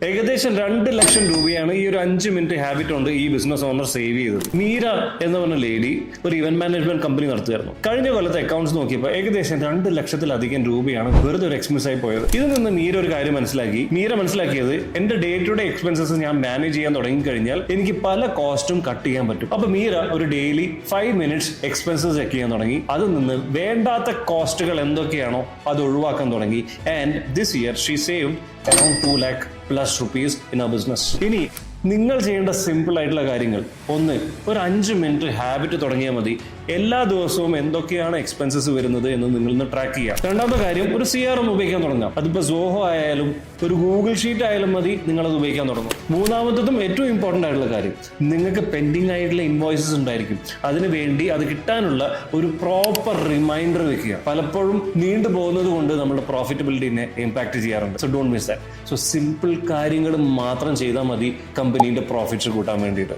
ഏകദേശം 2 ലക്ഷം രൂപയാണ് ഈ ഒരു 5 മിനിറ്റ് ഹാബിറ്റ് കൊണ്ട് ഈ ബിസിനസ് ഓണർ സേവ് ചെയ്തത്. മീര എന്ന് പറഞ്ഞ ലേഡി ഒരു ഇവന്റ് മാനേജ്മെന്റ് കമ്പനി നടത്തുമായിരുന്നു. കഴിഞ്ഞ കൊല്ലത്തെ അക്കൗണ്ട്സ് നോക്കിയപ്പോൾ ഏകദേശം 2 ലക്ഷത്തിലധികം രൂപയാണ് വെറുതെ ഒരു എക്സ്പെൻസ് ആയി പോയത്. ഇതിൽ നിന്ന് മീര ഒരു കാര്യം മനസ്സിലാക്കിയത് എന്റെ ഡേ ടു ഡേ എക്സ്പെൻസസ് ഞാൻ മാനേജ് ചെയ്യാൻ തുടങ്ങി കഴിഞ്ഞാൽ എനിക്ക് പല കോസ്റ്റും കട്ട് ചെയ്യാൻ പറ്റും. അപ്പൊ മീര ഒരു ഡെയിലി 5 മിനിറ്റ്സ് എക്സ്പെൻസസ് ചെക്ക് ചെയ്യാൻ തുടങ്ങി. അതിൽ നിന്ന് വേണ്ടാത്ത കോസ്റ്റുകൾ എന്തൊക്കെയാണോ അത് ഒഴിവാക്കാൻ തുടങ്ങി. And this year she save around 2 lakh plus rupees in our business. ഇനി നിങ്ങൾ ചെയ്യേണ്ട സിമ്പിൾ ആയിട്ടുള്ള കാര്യങ്ങൾ, ഒന്ന്, ഒരു 5 മിനിറ്റ് ഹാബിറ്റ് തുടങ്ങിയാൽ മതി. എല്ലാ ദിവസവും എന്തൊക്കെയാണ് എക്സ്പെൻസസ് വരുന്നത് എന്ന് നിങ്ങൾ ട്രാക്ക് ചെയ്യാം. രണ്ടാമത്തെ കാര്യം, ഒരു CRM ഉപയോഗിക്കാൻ തുടങ്ങാം. അതിപ്പോൾ സോഹോ ആയാലും ഒരു ഗൂഗിൾ ഷീറ്റ് ആയാലും മതി, നിങ്ങളത് ഉപയോഗിക്കാൻ തുടങ്ങും. മൂന്നാമത്തതും ഏറ്റവും ഇമ്പോർട്ടൻ്റ് ആയിട്ടുള്ള കാര്യം, നിങ്ങൾക്ക് പെൻഡിങ് ആയിട്ടുള്ള ഇൻവോയ്സസ് ഉണ്ടായിരിക്കും. അതിനു വേണ്ടി അത് കിട്ടാനുള്ള ഒരു പ്രോപ്പർ റിമൈൻഡർ വെക്കുക. പലപ്പോഴും നീണ്ടു പോകുന്നത് കൊണ്ട് നമ്മുടെ പ്രോഫിറ്റബിലിറ്റിനെ ഇമ്പാക്ട് ചെയ്യാറുണ്ട്. So don't miss that. So simple കാര്യങ്ങൾ മാത്രം ചെയ്താൽ മതി കമ്പനീന്റെ പ്രോഫിറ്റ്സ് കൂട്ടാൻ വേണ്ടിയിട്ട്.